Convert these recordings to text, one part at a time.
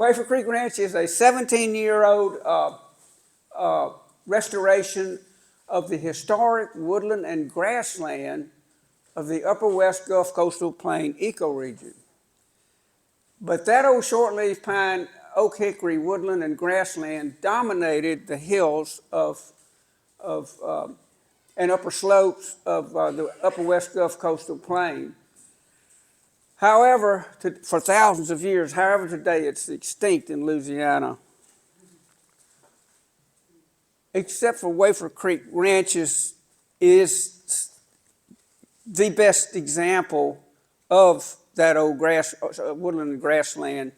Wafer Creek Ranch is a 17-year-old restoration of the historic woodland and grassland of the Upper West Gulf Coastal Plain ecoregion. But that old shortleaf pine, oak hickory woodland and grassland dominated the hills and upper slopes of the Upper West Gulf Coastal Plain. However, for thousands of years, however, today it's extinct in Louisiana. Except for Wafer Creek Ranches is the best example of that old woodland and grassland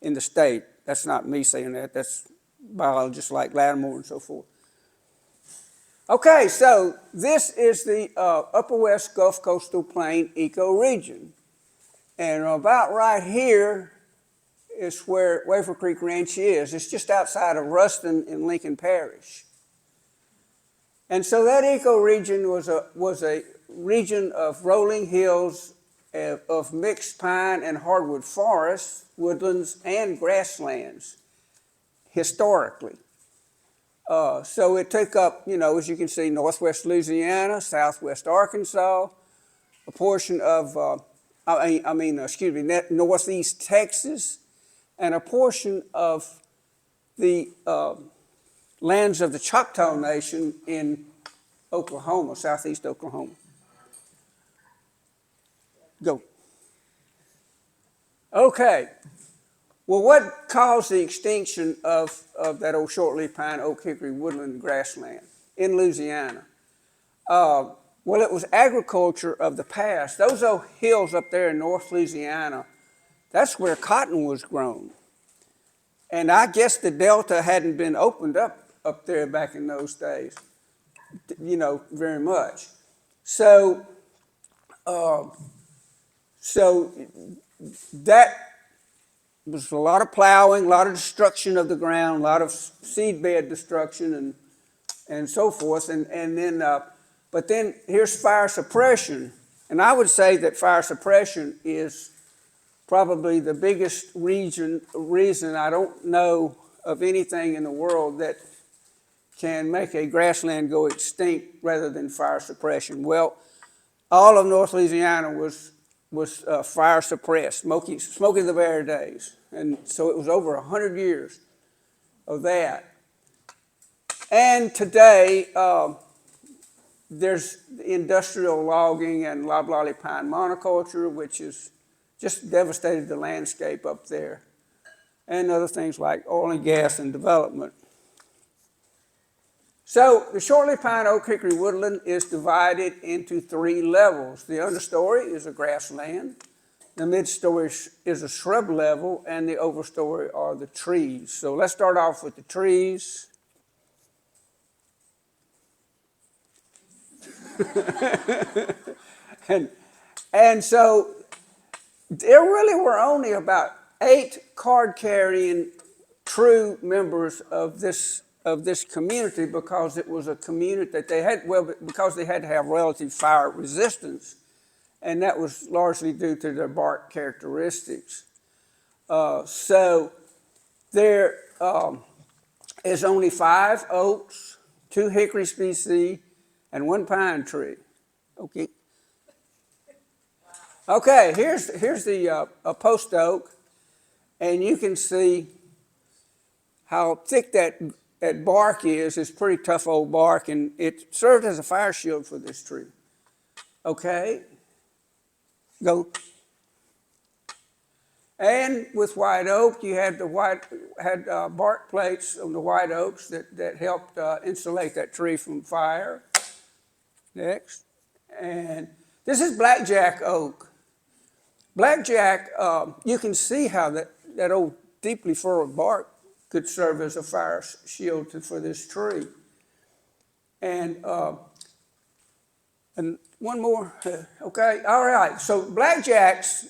in the state. That's not me saying that, that's biologists like Lattimore and so forth. Okay, so this is the Upper West Gulf Coastal Plain ecoregion. And about right here is where Wafer Creek Ranch is. It's just outside of Ruston in Lincoln Parish. And so that ecoregion was a region of rolling hills of mixed pine and hardwood forests, woodlands, and grasslands, historically. So it took up, as you can see, northwest Louisiana, southwest Arkansas, a portion of, northeast Texas, and a portion of the lands of the Choctaw Nation in Oklahoma, southeast Oklahoma. Go. Okay. Well, what caused the extinction of that old shortleaf pine, oak hickory, woodland, and grassland in Louisiana? Well, it was agriculture of the past. Those old hills up there in North Louisiana, that's where cotton was grown. And I guess the Delta hadn't been opened up there back in those days, very much. So that was a lot of plowing, a lot of destruction of the ground, a lot of seedbed destruction and so forth. But then here's fire suppression. And I would say that fire suppression is probably the biggest reason I don't know of anything in the world that can make a grassland go extinct rather than fire suppression. Well, all of North Louisiana was fire suppressed, Smokey the Bear days. And so it was over 100 years of that. And today, there's industrial logging and loblolly pine monoculture, which has just devastated the landscape up there, and other things like oil and gas and development. So the shortleaf pine, oak hickory woodland is divided into 3 levels. The understory is a grassland, the midstory is a shrub level, and the overstory are the trees. So let's start off with the trees. and so there really were only about 8 card-carrying true members of this community, because it was a community that because they had to have relative fire resistance, and that was largely due to their bark characteristics. So there is only 5 oaks, 2 hickory species, and 1 pine tree. Okay. Okay, here's the post oak, and you can see how thick that bark is. It's pretty tough old bark, and it served as a fire shield for this tree. Okay, go. And with white oak, you had bark plates on the white oaks that helped insulate that tree from fire. Next, and this is blackjack oak. Blackjack, you can see how that old deeply furrowed bark could serve as a fire shield for this tree. And one more, okay, all right. So blackjacks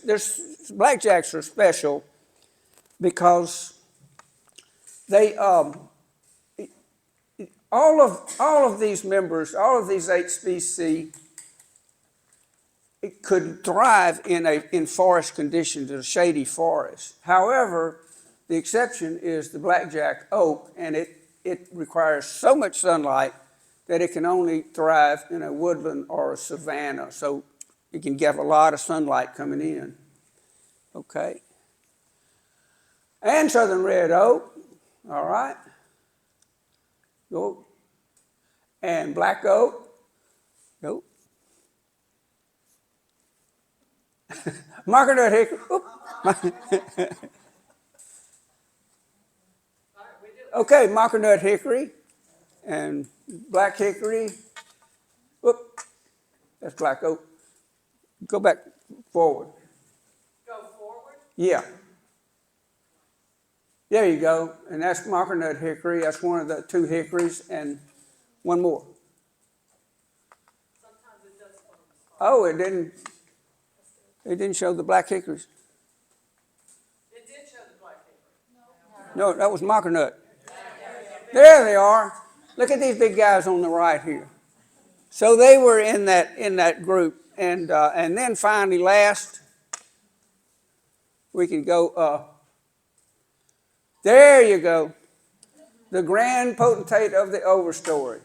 are special because they all of these members, all of these 8 species, it could thrive in forest conditions, in a shady forest. However, The exception is the blackjack oak, and it requires so much sunlight that it can only thrive in a woodland or a savanna. So you can get a lot of sunlight coming in. Okay. And southern red oak, all right. Go. And black oak, go. Marker nut hickory. Okay, marker nut hickory and black hickory. Whoop, that's black oak. Go back forward. Go forward? Yeah. There you go. And that's marker nut hickory. That's one of the two hickories, and one more. Sometimes it does focus. Oh, it didn't show the black hickories. It did show the black hickory. No, that was marker nut. There they are. Look at these big guys on the right here. So they were in that group, and then finally last, we can go. There you go. The grand potentate of the overstory.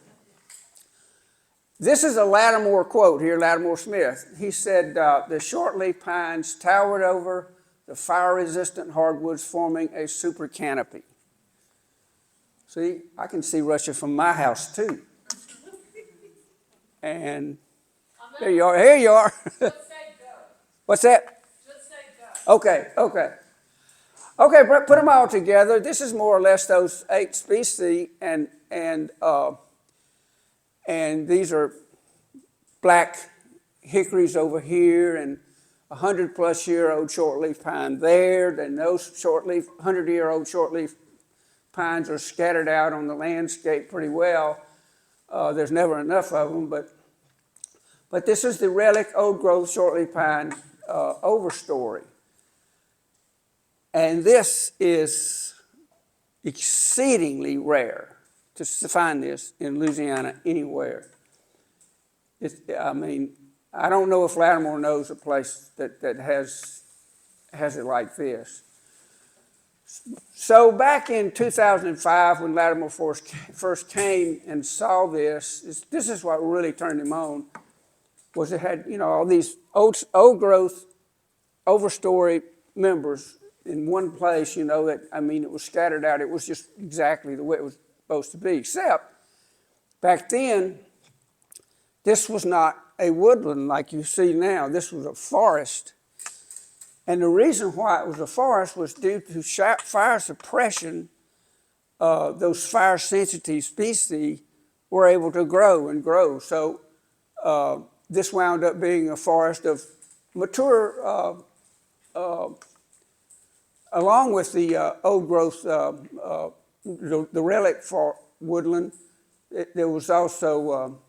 This is a Lattimore quote here, Lattimore Smith. He said, the shortleaf pines towered over the fire-resistant hardwoods, forming a super canopy. See, I can see Russia from my house too. And there you are. Here you are. Just say go. What's that? Just say go. Okay. Okay, put them all together. This is more or less those 8 species, and these are black hickories over here, and 100-plus-year-old shortleaf pine there. Then those 100-year-old shortleaf pines are scattered out on the landscape pretty well. There's never enough of them, but this is the relic old-growth shortleaf pine overstory. And this is exceedingly rare to find this in Louisiana anywhere. I don't know if Lattimore knows a place that has it like this. So back in 2005, when Lattimore first came and saw this is what really turned him on, was it had, all these old growth overstory members in one place, it was scattered out. It was just exactly the way it was supposed to be, except back then, this was not a woodland like you see now. This was a forest. And the reason why it was a forest was due to fire suppression. Those fire-sensitive species were able to grow and grow. So this wound up being a forest of mature, along with the old growth, the relic for woodland. There was also,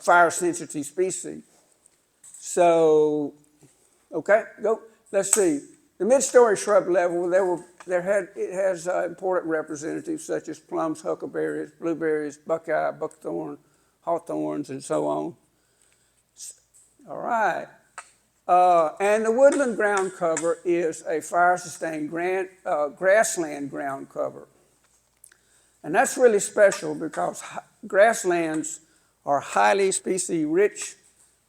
fire-sensitive species. So, okay, go. Let's see. The mid-story shrub level, it has important representatives such as plums, huckleberries, blueberries, buckeye, buckthorn, hawthorns, and so on. All right. And the woodland ground cover is a fire-sustained grassland ground cover. And that's really special because grasslands are highly species-rich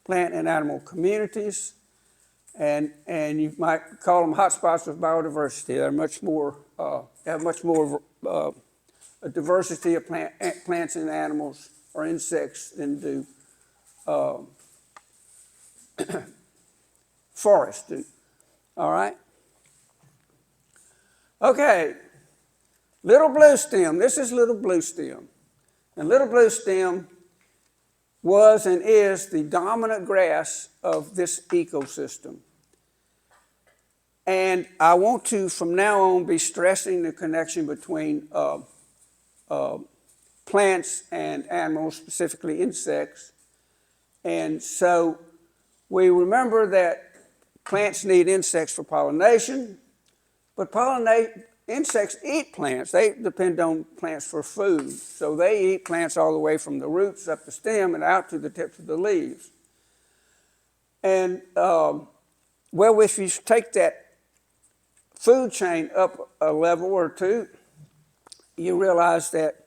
plant and animal communities, and you might call them hotspots of biodiversity. They're much more, have much more a diversity of plants and animals or insects than do forests do. All right? Okay. Little blue stem. This is little blue stem. And little blue stem was and is the dominant grass of this ecosystem. And I want to, from now on, be stressing the connection between plants and animals, specifically insects. And so we remember that plants need insects for pollination, but insects eat plants. They depend on plants for food. So they eat plants all the way from the roots up the stem and out to the tips of the leaves. And, if you take that food chain up a level or two, you realize that,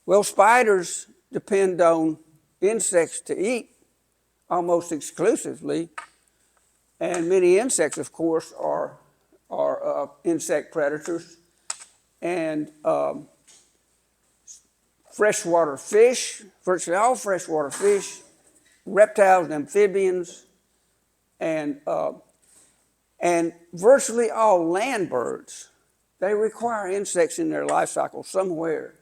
well, spiders depend on insects to eat almost exclusively, and many insects, of course, are insect predators. And freshwater fish, virtually all freshwater fish, reptiles and amphibians, and virtually all land birds, they require insects in their life cycle somewhere.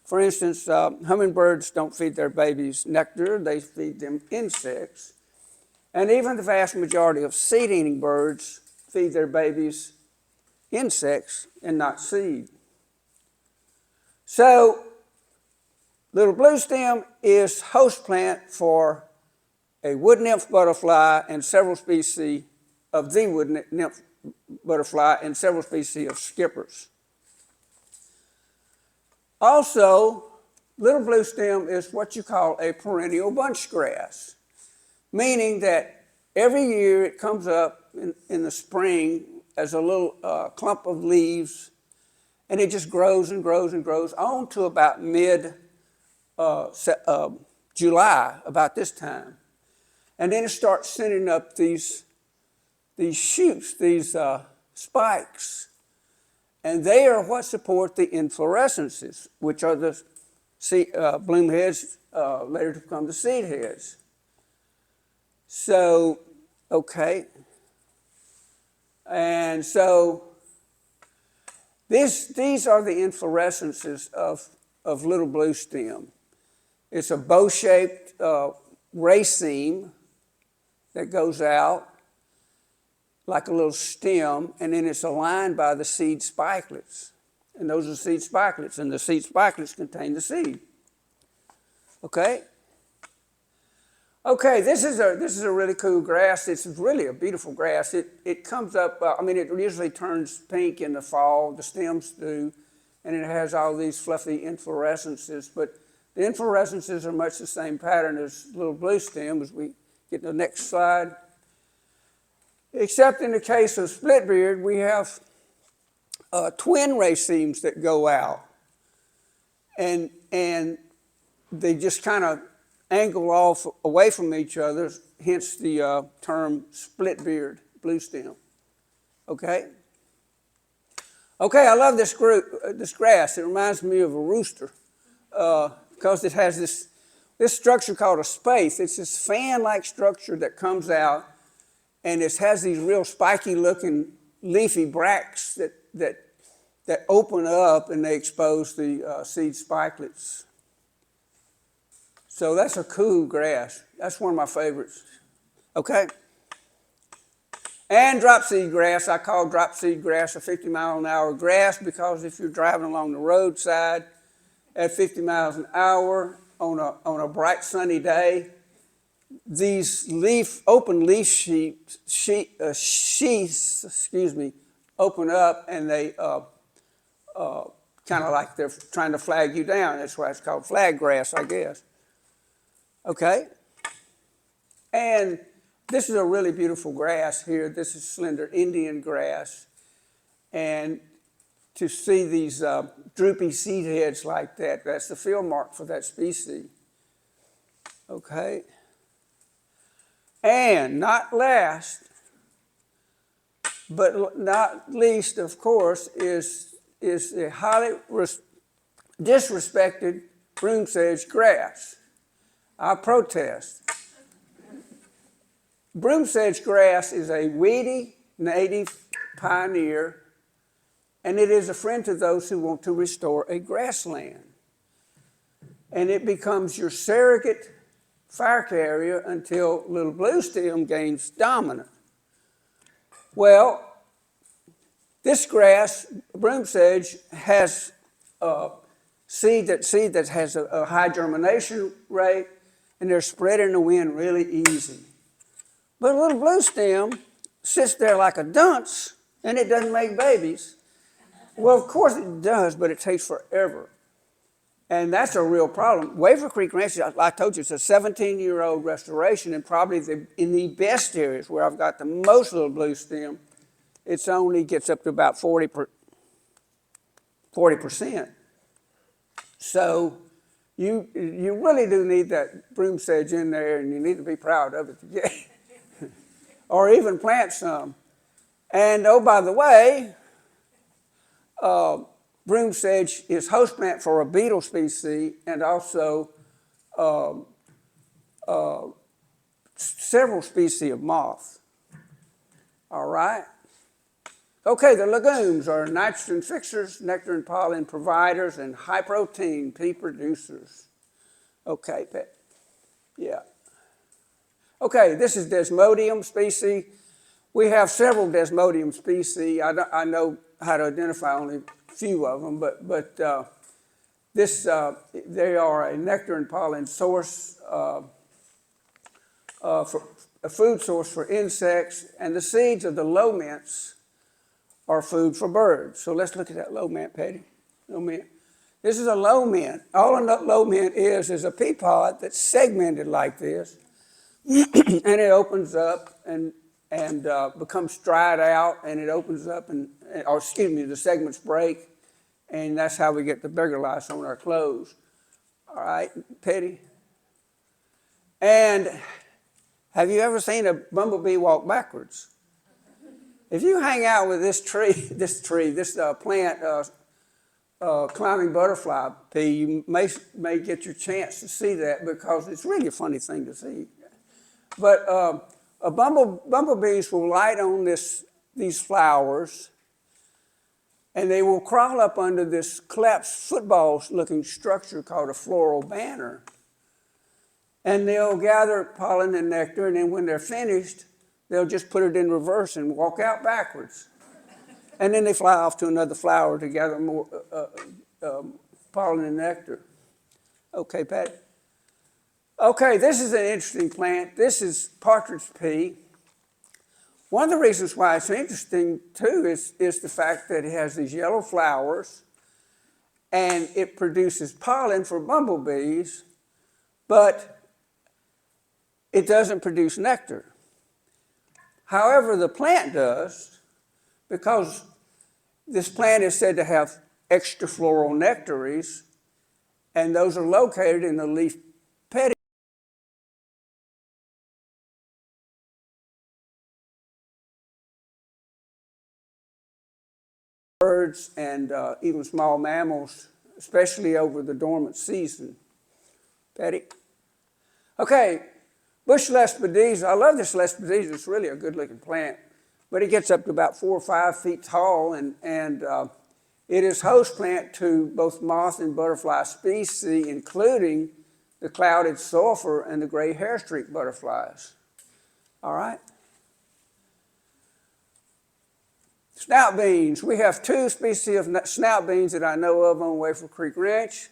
For instance, hummingbirds don't feed their babies nectar, they feed them insects. And even the vast majority of seed-eating birds feed their babies insects and not seed. So, little bluestem is host plant for a wood nymph butterfly and several species of the wood nymph butterfly and several species of skippers. Also, little bluestem is what you call a perennial bunch grass, meaning that every year it comes up in the spring as a little clump of leaves, and it just grows and grows and grows on to about mid-July, about this time. And then it starts sending up these shoots, these spikes. And they are what support the inflorescences, which are the bloom heads, later to become the seed heads. So, okay. And so these are the inflorescences of little bluestem. It's a bow-shaped raceme that goes out like a little stem, and then it's aligned by the seed spikelets. And those are seed spikelets, and the seed spikelets contain the seed. Okay? Okay, this is a really cool grass. It's really a beautiful grass. It comes up, it usually turns pink in the fall, the stems do, and it has all these fluffy inflorescences, but the inflorescences are much the same pattern as little bluestem as we get to the next slide. Except in the case of splitbeard, we have twin racemes that go out, and they just kind of angle off away from each other, hence the term splitbeard bluestem. Okay? Okay, I love this grass. It reminds me of a rooster because it has this structure called a spathe. It's this fan-like structure that comes out, and it has these real spiky-looking leafy bracts that open up and they expose the seed spikelets. So that's a cool grass. That's one of my favorites. Okay? And dropseed grass. I call dropseed grass a 50-mile-an-hour grass because if you're driving along the roadside at 50 miles an hour on a bright sunny day, these open leaf sheaths, open up, and they kind of like they're trying to flag you down. That's why it's called flag grass, I guess. Okay? And this is a really beautiful grass here. This is slender Indian grass. And to see these droopy seed heads like that, that's the field mark for that species. Okay? And not last, but not least, of course, is the highly disrespected broom sedge grass. I protest. Broom sedge grass is a weedy native pioneer, and it is a friend to those who want to restore a grassland. And it becomes your surrogate fire carrier until little bluestem gains dominance. Well, this grass, broom sedge, has seed that has a high germination rate, and they're spread in the wind really easy. But a little bluestem sits there like a dunce, and it doesn't make babies. Well, of course it does, but it takes forever. And that's a real problem. Wafer Creek Ranch, I told you, it's a 17-year-old restoration, and probably in the best areas where I've got the most little bluestem it's only gets up to about 40%. So you really do need that broom sedge in there, and you need to be proud of it to get or even plant some. And oh, by the way, broom sedge is host plant for a beetle species and also several species of moth. All right. Okay, the legumes are nitrogen fixers, nectar and pollen providers, and high protein pea producers. Okay, yeah. Okay, this is Desmodium species. We have several Desmodium species. I know how to identify only a few of them, but they are a nectar and pollen source, for a food source for insects, and the seeds of the low mints are food for birds. So let's look at that low mint, Patty. Low mint. This is a low mint. All a low mint is a pea pod that's segmented like this, and it opens up and becomes dried out, and it opens up or excuse me, the segments break, and that's how we get the beggar lice on our clothes. All right, Patty. And have you ever seen a bumblebee walk backwards? If you hang out with this plant, climbing butterfly pea, you may get your chance to see that, because it's really a funny thing to see. But bumblebees will light on these flowers, and they will crawl up under this collapsed football-looking structure called a floral banner. And they'll gather pollen and nectar, and then when they're finished, they'll just put it in reverse and walk out backwards. And then they fly off to another flower to gather more pollen and nectar. Okay, Pat. Okay, this is an interesting plant. This is partridge pea. One of the reasons why it's interesting, too, is the fact that it has these yellow flowers, and it produces pollen for bumblebees, but it doesn't produce nectar. However, the plant does, because this plant is said to have extrafloral nectaries, and those are located in the leaf petioles birds and even small mammals, especially over the dormant season. Patty? Okay. Bush lespedeza, I love this lespedeza. It's really a good-looking plant, but it gets up to about 4 or 5 feet tall, and it is host plant to both moth and butterfly species, including the clouded sulfur and the gray hairstreak butterflies. All right. Snout beans. We have 2 species of snout beans that I know of on Wafer Creek Ranch.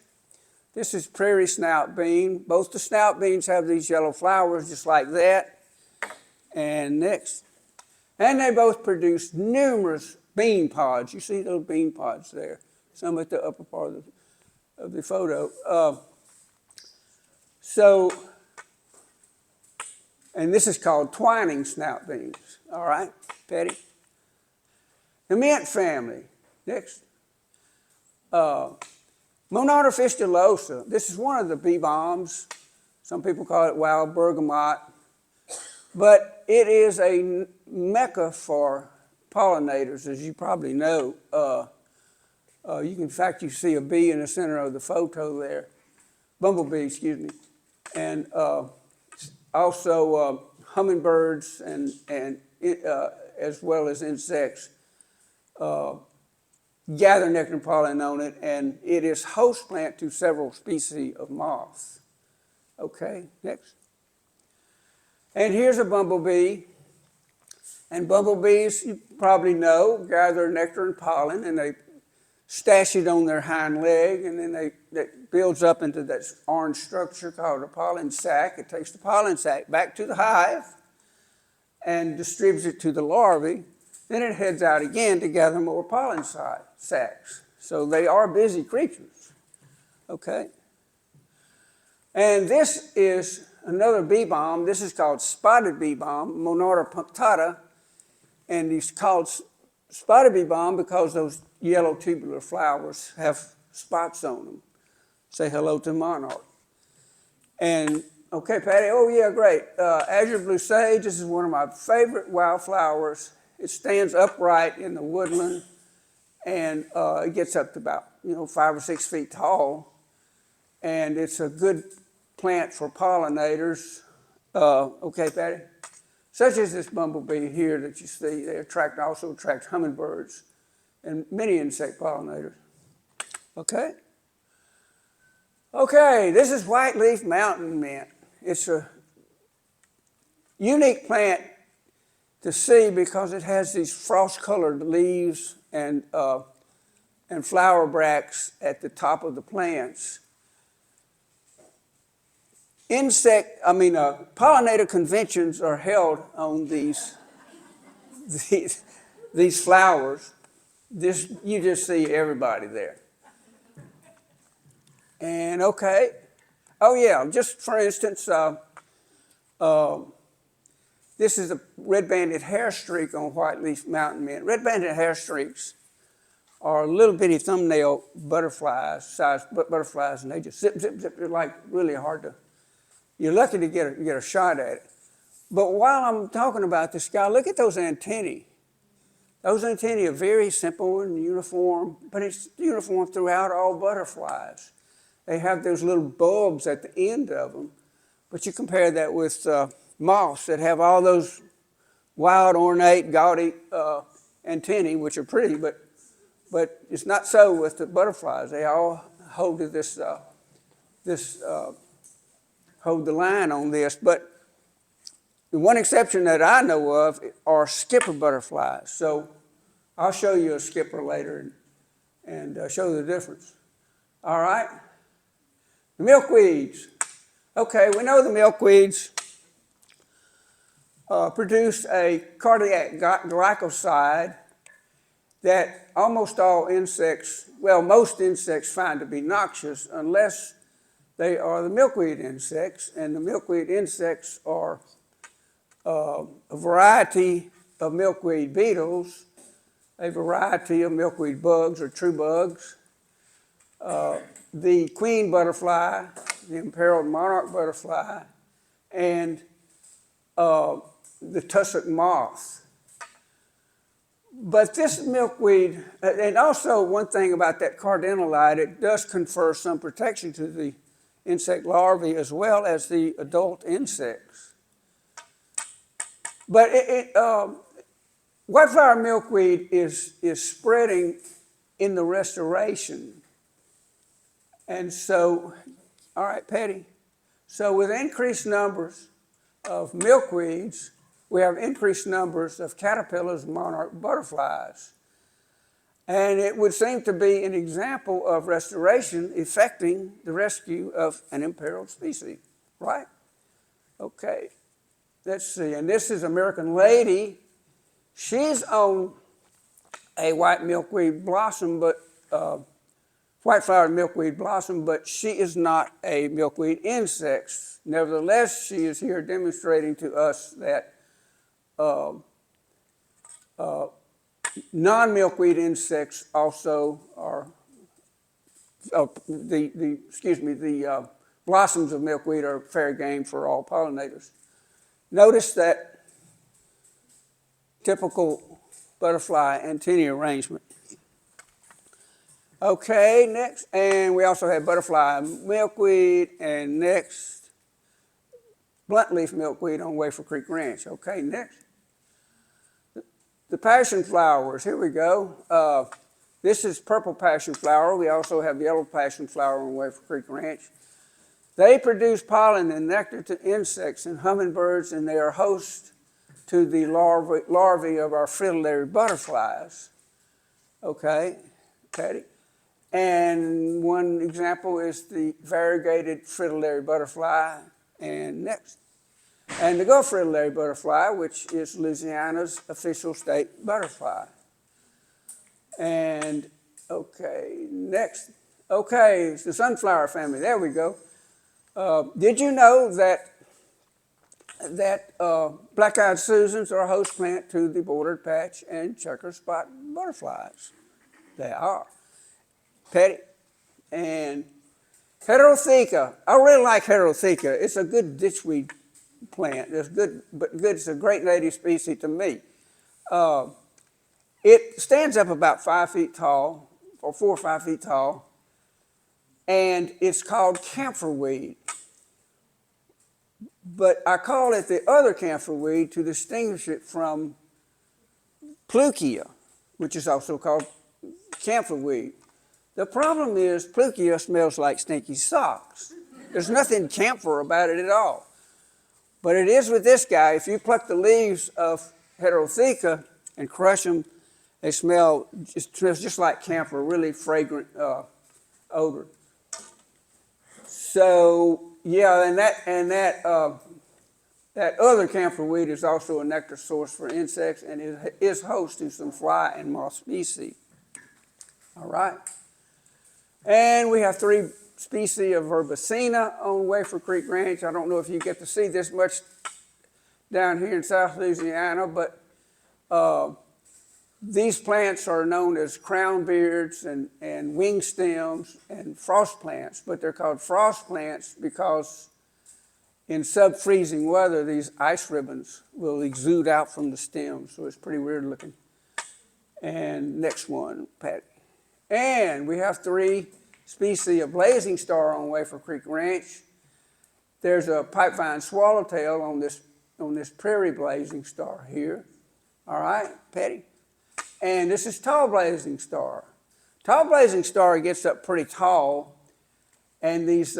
This is prairie snout bean. Both the snout beans have these yellow flowers just like that. And next. And they both produce numerous bean pods. You see those bean pods there. Some at the upper part of the photo. And this is called twining snout beans. All right, Patty? The mint family. Next. Monarda fistulosa. This is one of the bee balms. Some people call it wild bergamot. But it is a mecca for pollinators, as you probably know. In fact, you see a bee in the center of the photo there. Bumblebee, excuse me. And also hummingbirds and as well as insects gather nectar and pollen on it, and it is host plant to several species of moths. Okay, next. And here's a bumblebee. And bumblebees, you probably know, gather nectar and pollen, and they stash it on their hind leg, and then that builds up into that orange structure called a pollen sac. It takes the pollen sac back to the hive and distributes it to the larvae. Then it heads out again to gather more pollen sacs. So they are busy creatures. Okay? And this is another bee balm. This is called spotted bee balm, Monarda punctata. And these called spotted bee balm because those yellow tubular flowers have spots on them. Say hello to monarch. And, okay, Patty, oh yeah, great. Azure blue sage, this is one of my favorite wildflowers. It stands upright in the woodland, and it gets up to about, 5 or 6 feet tall. And it's a good plant for pollinators. Okay, Patty? Such as this bumblebee here that you see. They also attract hummingbirds and many insect pollinators. Okay? Okay, this is white leaf mountain mint. It's a unique plant to see because it has these frost-colored leaves and flower bracts at the top of the plants. Pollinator conventions are held on these flowers. You just see everybody there. And okay, oh yeah, just for instance, this is a red-banded hair streak on white-leaf mountain mint. Red-banded hair streaks are little bitty thumbnail butterflies, and they just zip, zip, zip. They're like really hard to. You're lucky to get a shot at it. But while I'm talking about this guy, look at those antennae. Those antennae are very simple and uniform, but it's uniform throughout all butterflies. They have those little bulbs at the end of them, but you compare that with moths that have all those wild, ornate, gaudy antennae, which are pretty, but it's not so with the butterflies. They all hold to hold the line on this, but the one exception that I know of are skipper butterflies. So I'll show you a skipper later and show the difference. All right? The milkweeds. Okay, we know the milkweeds produce a cardiac glycoside that almost all insects, most insects find to be noxious unless they are the milkweed insects, and the milkweed insects are a variety of milkweed beetles, a variety of milkweed bugs or true bugs, the queen butterfly, the imperiled monarch butterfly, and the tussock moth. But this milkweed, and also one thing about that cardinalite, it does confer some protection to the insect larvae as well as the adult insects. But whiteflower milkweed is spreading in the restoration. And so, all right, Patty. So with increased numbers of milkweeds, we have increased numbers of caterpillars and monarch butterflies. And it would seem to be an example of restoration effecting the rescue of an imperiled species, right? Okay, let's see. And this is American Lady. She's on a white milkweed blossom, white flowered milkweed blossom, but she is not a milkweed insect. Nevertheless, she is here demonstrating to us that non-milkweed insects also are, the blossoms of milkweed are fair game for all pollinators. Notice that typical butterfly antennae arrangement. Okay, next, and we also have butterfly milkweed, and next, blunt leaf milkweed on Wafer Creek Ranch. Okay, next. The passion flowers, here we go. This is purple passion flower. We also have yellow passion flower on Wafer Creek Ranch. They produce pollen and nectar to insects and hummingbirds, and they are host to the larvae of our fritillary butterflies. Okay, Patty? And one example is the variegated fritillary butterfly. And next. And the Gulf fritillary butterfly, which is Louisiana's official state butterfly. And, okay, next. Okay, it's the sunflower family. There we go. Did you know that black-eyed Susans are a host plant to the bordered patch and checker spot butterflies. They are. Petty. And Heterotheca. I really like Heterotheca. It's a good ditchweed plant. It's good, but good. It's a great native species to me. It stands up about 5 feet tall, or 4 or 5 feet tall, and it's called camphor weed. But I call it the other camphor weed to distinguish it from Plukia, which is also called camphor weed. The problem is Plukia smells like stinky socks. There's nothing camphor about it at all. But it is with this guy. If you pluck the leaves of Heterotheca and crush them, they smell just like camphor, really fragrant odor. So yeah, that other camphor weed is also a nectar source for insects and is host to some fly and moth species. All right. And we have 3 species of Verbicina on Wafer Creek Ranch. I don't know if you get to see this much down here in South Louisiana, but these plants are known as crownbeards and wing stems and frost plants, but they're called frost plants because in sub-freezing weather, these ice ribbons will exude out from the stems, so it's pretty weird looking. And next one, Pat. And we have 3 species of blazing star on Wafer Creek Ranch. There's a pipevine swallowtail on this prairie blazing star here. All right, Patty? And this is tall blazing star. Tall blazing star gets up pretty tall, and these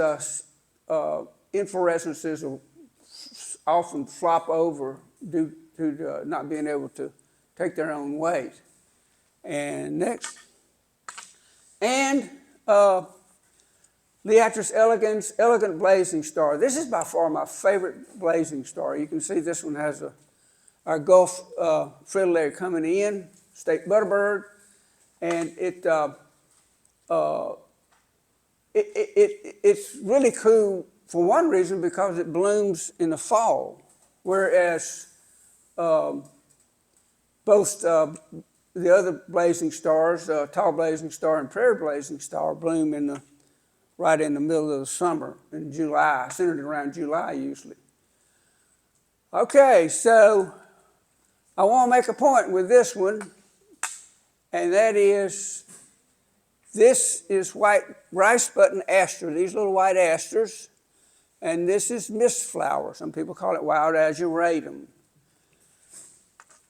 inflorescences will often flop over due to not being able to take their own weight. And next. And Liatris elegans, elegant blazing star. This is by far my favorite blazing star. You can see this one has our Gulf fritillary coming in, state butterbird, and it's really cool for one reason because it blooms in the fall, whereas both the other blazing stars, tall blazing star and prairie blazing star, bloom right in the middle of the summer in July, centered around July usually. Okay, so I want to make a point with this one, and that is this is white rice button aster, these little white asters, and this is mist flower. Some people call it wild azuratum.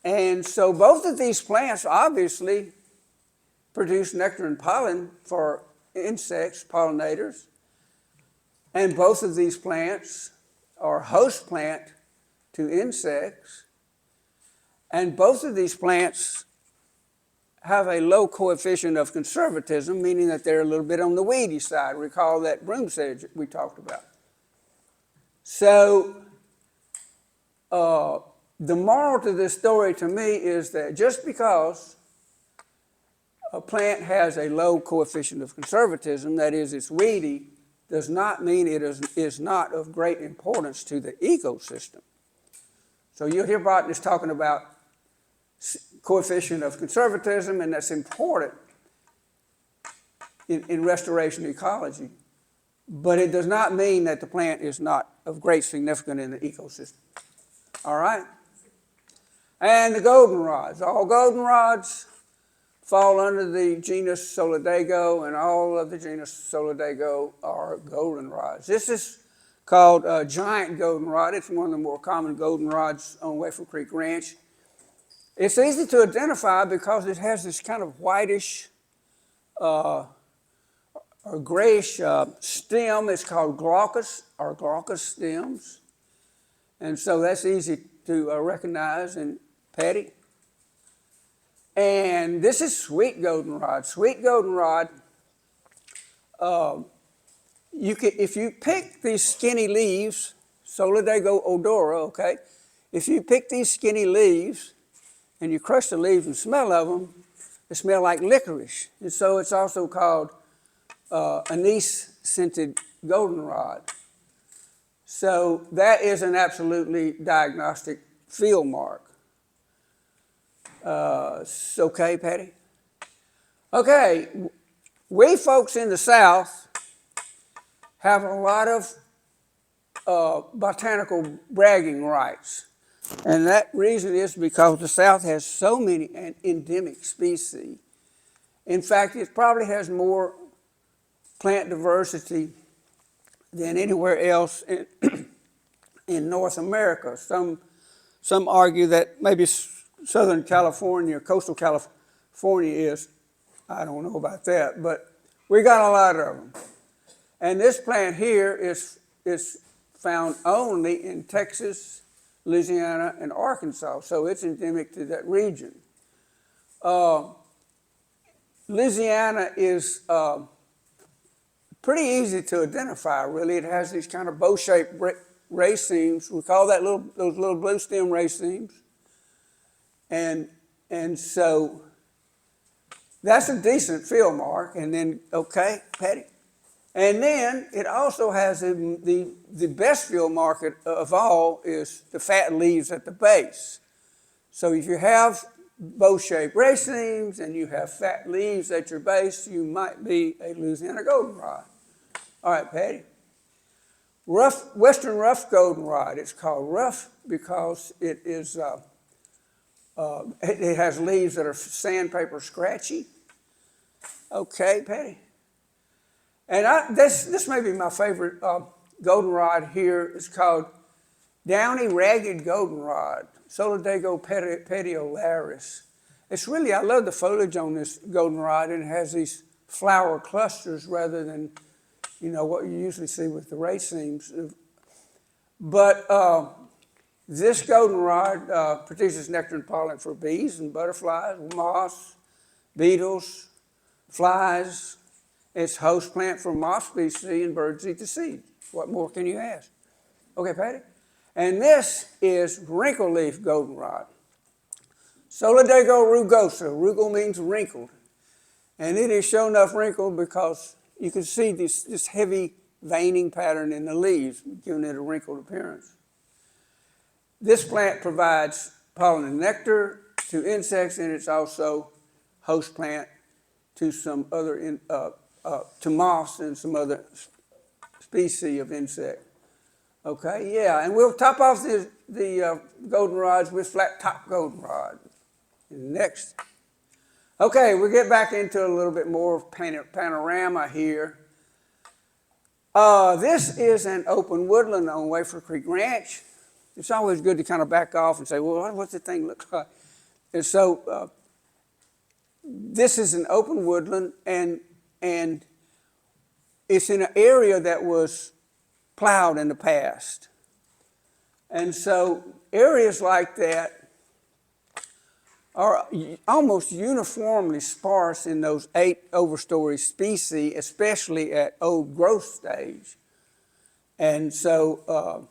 And so both of these plants obviously produce nectar and pollen for insects, pollinators, and both of these plants are host plant to insects, and both of these plants have a low coefficient of conservatism, meaning that they're a little bit on the weedy side. Recall that broom sedge we talked about. So the moral to this story to me is that just because a plant has a low coefficient of conservatism, that is, it's weedy, does not mean it is not of great importance to the ecosystem. So you'll hear botanists talking about coefficient of conservatism, and that's important in restoration ecology. But it does not mean that the plant is not of great significance in the ecosystem. All right? And the goldenrods. All goldenrods fall under the genus Solidago, and all of the genus Solidago are goldenrods. This is called a giant goldenrod. It's one of the more common goldenrods on Wafer Creek Ranch. It's easy to identify because it has this kind of whitish or grayish stem. It's called glaucus, or glaucus stems. And so that's easy to recognize in Patty. And this is sweet goldenrod. Sweet goldenrod, if you pick these skinny leaves, Solidago odora, okay? If you pick these skinny leaves and you crush the leaves and smell of them, they smell like licorice. And so it's also called anise-scented goldenrod. So that is an absolutely diagnostic field mark. Okay, Patty? Okay, we folks in the South have a lot of botanical bragging rights. And that reason is because the South has so many endemic species. In fact, it probably has more plant diversity than anywhere else in North America. Some argue that maybe Southern California, coastal California is, I don't know about that, but we got a lot of them. And this plant here is found only in Texas, Louisiana, and Arkansas, so it's endemic to that region. Louisiana is pretty easy to identify, really. It has these kind of bow-shaped racemes. We call that those little blue stem racemes. And so that's a decent field mark. And then, okay, Patty? And then it also has the best field mark of all is the fat leaves at the base. So if you have bow-shaped racemes and you have fat leaves at your base, you might be a Louisiana goldenrod. All right, Patty. Western rough goldenrod. It's called rough because it has leaves that are sandpaper scratchy. Okay, Patty. And this may be my favorite goldenrod here. It's called downy ragged goldenrod, Solidago petiolaris. It's really, I love the foliage on this goldenrod, and it has these flower clusters rather than, what you usually see with the racemes. But this goldenrod produces nectar and pollen for bees and butterflies, moths, beetles, flies. It's host plant for moth species and birds eat the seed. What more can you ask? Okay, Patty? And this is wrinkle leaf goldenrod. Solidago rugosa. Rugal means wrinkled. And it is sure enough wrinkled because you can see this heavy veining pattern in the leaves, giving it a wrinkled appearance. This plant provides pollen and nectar to insects, and it's also host plant to some other to moths and some other species of insect. Okay, yeah, and we'll top off the goldenrods with flat top goldenrod. Next. Okay, we'll get back into a little bit more of panorama here. This is an open woodland on Wafer Creek Ranch. It's always good to kind of back off and say, well, what's the thing look like? And so this is an open woodland, and it's in an area that was plowed in the past. And so areas like that are almost uniformly sparse in those 8 overstory species, especially at old growth stage. And so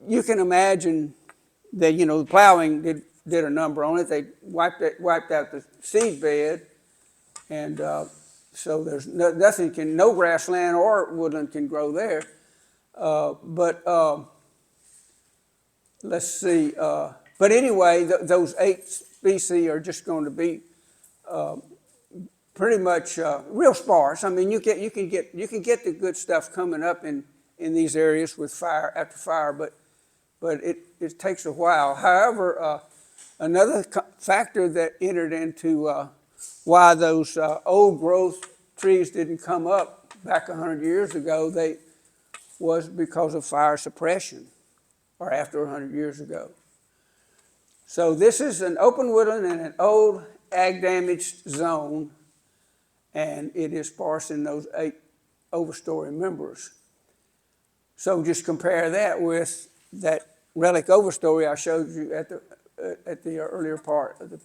you can imagine that, the plowing did a number on it. They wiped out the seed bed, and so there's nothing no grassland or woodland can grow there. Let's see. But anyway, those 8 species are just going to be pretty much real sparse. I mean, you can get the good stuff coming up in these areas with fire after fire, but it takes a while. However, another factor that entered into why those old growth trees didn't come up back 100 years ago, was because of fire suppression, or after 100 years ago. So this is an open woodland in an old ag-damaged zone, and it is sparse in those 8 overstory members. So just compare that with that relic overstory I showed you at the earlier part of the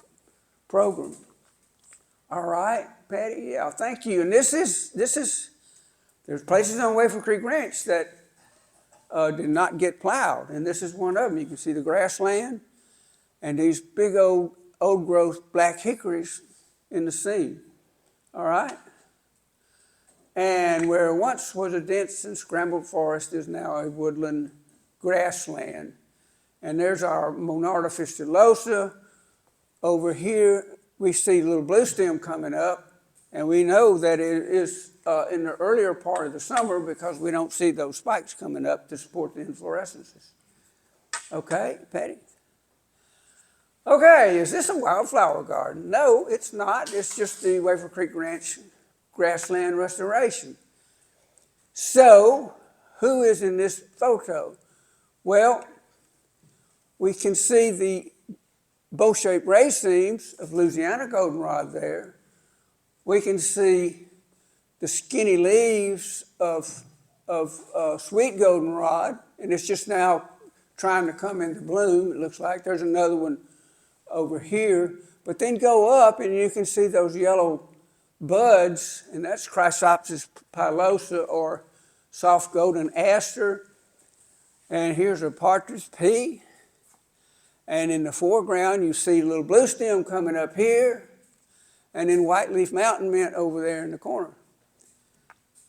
program. All right, Patty, yeah, thank you. And there's places on Wafer Creek Ranch that did not get plowed, and this is one of them. You can see the grassland and these big old growth black hickories in the scene. All right? And where once was a dense and scrambled forest is now a woodland grassland. And there's our Monarda fistulosa. Over here, we see little blue stem coming up, and we know that it is in the earlier part of the summer because we don't see those spikes coming up to support the inflorescences. Okay, Patty? Okay, is this a wildflower garden? No, it's not. It's just the Wafer Creek Ranch grassland restoration. So, who is in this photo? Well, we can see the bow-shaped racemes of Louisiana goldenrod there. We can see the skinny leaves of sweet goldenrod, and it's just now trying to come into bloom, it looks like. There's another one over here. But then go up, and you can see those yellow buds, and that's Chrysopsis pilosa, or soft golden aster. And here's a partridge pea. And in the foreground, you see a little blue stem coming up here, and then white leaf mountain mint over there in the corner.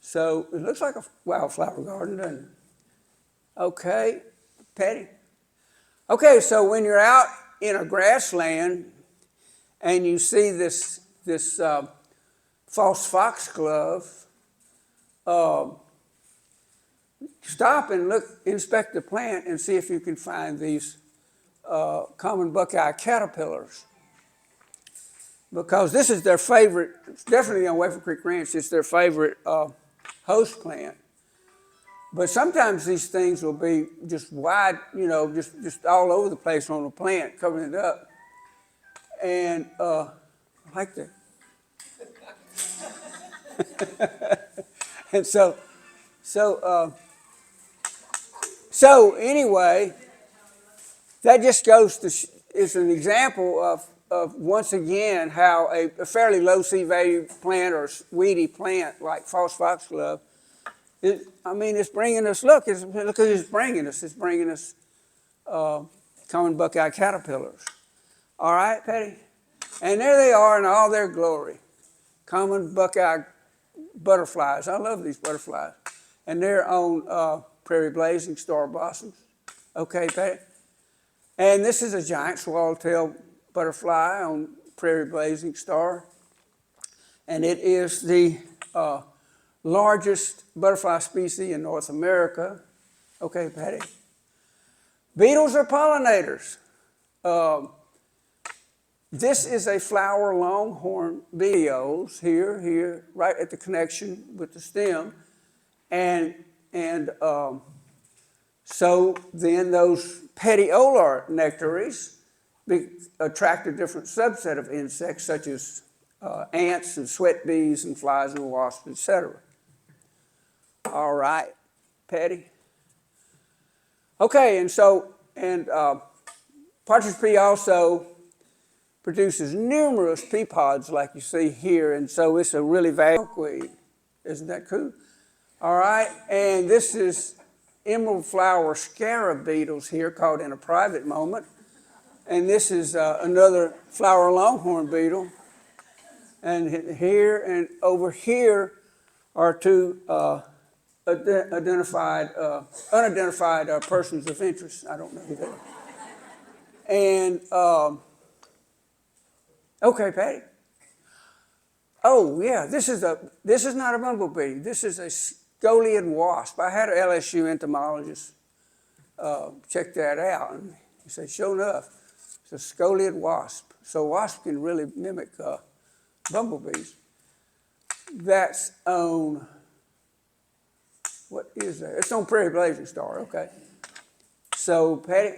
So it looks like a wildflower garden, doesn't it? Okay, Patty? Okay, so when you're out in a grassland and you see this false foxglove, stop and inspect the plant and see if you can find these common buckeye caterpillars, because this is their favorite, definitely on Wafer Creek Ranch, it's their favorite host plant. But sometimes these things will be just wide, just all over the place on the plant, covering it up. And I like that. And so anyway, that just goes to, is an example of once again, how a fairly low C-value plant or weedy plant like false foxglove, it's bringing us, look at it's bringing us. It's bringing us common buckeye caterpillars. All right, Patty? And there they are in all their glory. Common buckeye butterflies. I love these butterflies. And they're on prairie blazing star blossoms. Okay, Patty? And this is a giant swallowtail butterfly on prairie blazing star. And it is the largest butterfly species in North America. Okay, Patty? Beetles are pollinators. This is a flower longhorn beetles here, right at the connection with the stem. And so then those petiolar nectaries attract a different subset of insects, such as ants and sweat bees and flies and wasps, etc. All right, Patty? Okay, and partridge pea also produces numerous pea pods like you see here, and so it's a really valuable milkweed. Isn't that cool? All right, and this is emerald flower scarab beetles here, caught in a private moment. And this is another flower longhorn beetle. And here and over here are two unidentified persons of interest. I don't know who they are. And, okay, Patty. Oh, yeah, this is not a bumblebee. This is a scoliid wasp. I had an LSU entomologist check that out. And he said, sure enough, it's a scoliid wasp. So wasps can really mimic bumblebees. That's on, what is that? It's on prairie blazing star, okay. So, Patty,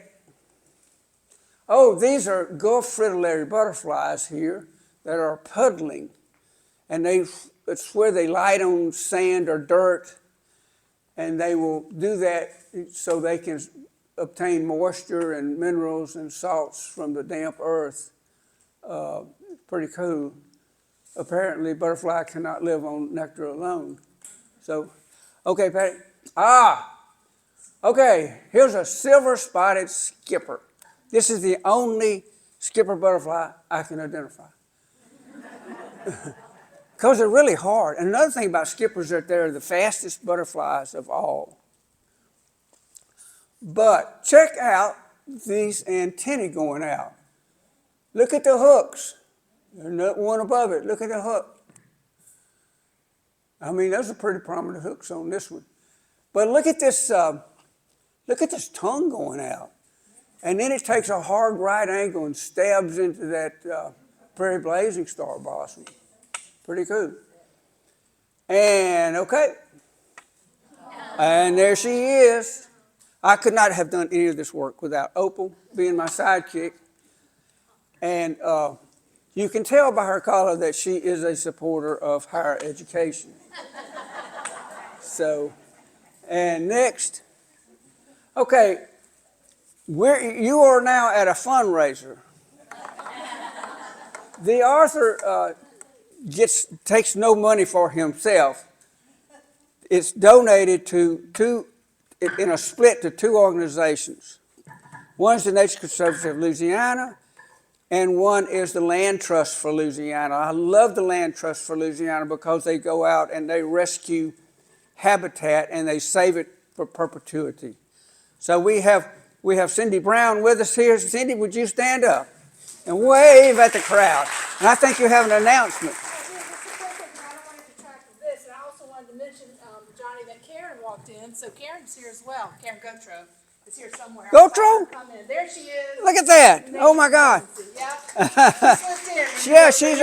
oh, these are Gulf fritillary butterflies here that are puddling. And it's where they light on sand or dirt, and they will do that so they can obtain moisture and minerals and salts from the damp earth. Pretty cool. Apparently, butterfly cannot live on nectar alone. So, okay, Patty. Okay, here's a silver-spotted skipper. This is the only skipper butterfly I can identify. because they're really hard. And another thing about skippers is that they're the fastest butterflies of all. But check out these antennae going out. Look at the hooks. There's not one above it. Look at the hook. I mean, those are pretty prominent hooks on this one. But look at this tongue going out. And then it takes a hard right angle and stabs into that prairie blazing star blossom. Pretty cool. And okay. And there she is. I could not have done any of this work without Opal being my sidekick. And you can tell by her collar that she is a supporter of higher education. So, and next, okay, you are now at a fundraiser. The author takes no money for himself. It's donated in a split to two organizations. One is the Nature Conservancy of Louisiana, and one is the Land Trust for Louisiana. I love the Land Trust for Louisiana because they go out and they rescue habitat and they save it for perpetuity. So we have Cindy Brown with us here. Cindy, would you stand up and wave at the crowd? And I think you have an announcement. I also wanted to mention, Johnny, that Karen walked in, so Karen's here as well. Karen Gotro is here somewhere. Gotro? Come in. There she is. Look at that. Oh my God. Yeah, she's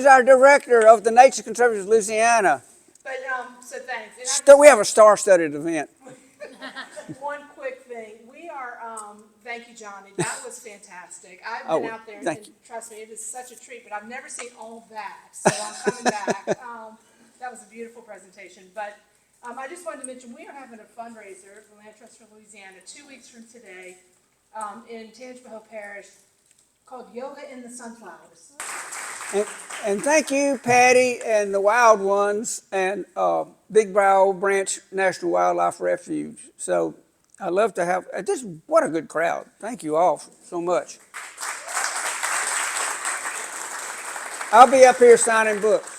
our director of the Nature Conservancy of Louisiana. But, so thanks. So we have a star-studded event. One quick thing. We are, thank you, Johnny. That was fantastic. I've been out there, and trust me, it is such a treat, but I've never seen all that, so I'm coming back. That was a beautiful presentation. But I just wanted to mention, we are having a fundraiser for Land Trust for Louisiana 2 weeks from today in Tangipahoa Parish called Yoga in the Sunflowers. And thank you, Patty, and the Wild Ones, and Big Brow Branch National Wildlife Refuge. So I love to have this. What a good crowd! Thank you all so much. I'll be up here signing books.